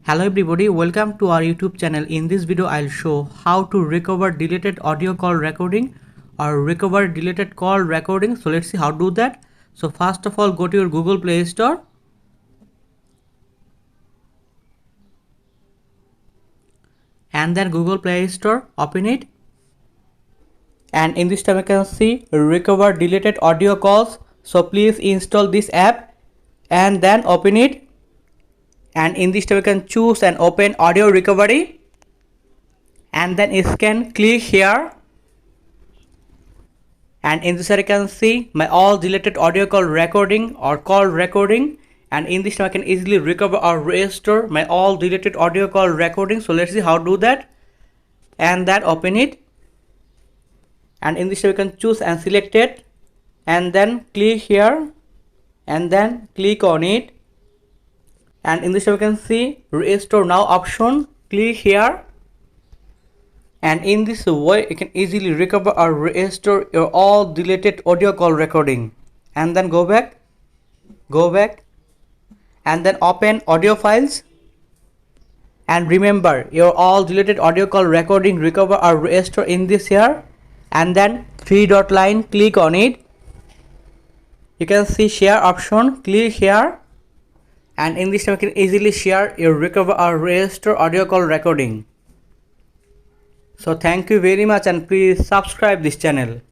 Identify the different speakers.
Speaker 1: Hello everybody, welcome to our YouTube channel. In this video I'll show how to recover deleted audio call recording or recover deleted call recording. So let's see how to do that. So first of all, go to your Google Play Store and then Google Play Store, open it, and in this tab you can see recover deleted audio calls. So please install this app and then open it, and in this tab you can choose and open audio recovery, and then scan, click here, and in this area you can see my all deleted audio call recording or call recording, and in this tab I can easily recover or restore my all deleted audio call recording. So let's see how to do that, and then open it, and in this tab you can choose and select it, and then click here and then click on it, and in this tab you can see restore now option, click here, and in this way you can easily recover or restore your all deleted audio call recording. And then go back and then open audio files, and remember your all deleted audio call recording recover or restore in this here, and then three dot line, click on it, you can see share option, click here, and in this time you can easily share your recover or restore audio call recording. So thank you very much, and please subscribe this channel.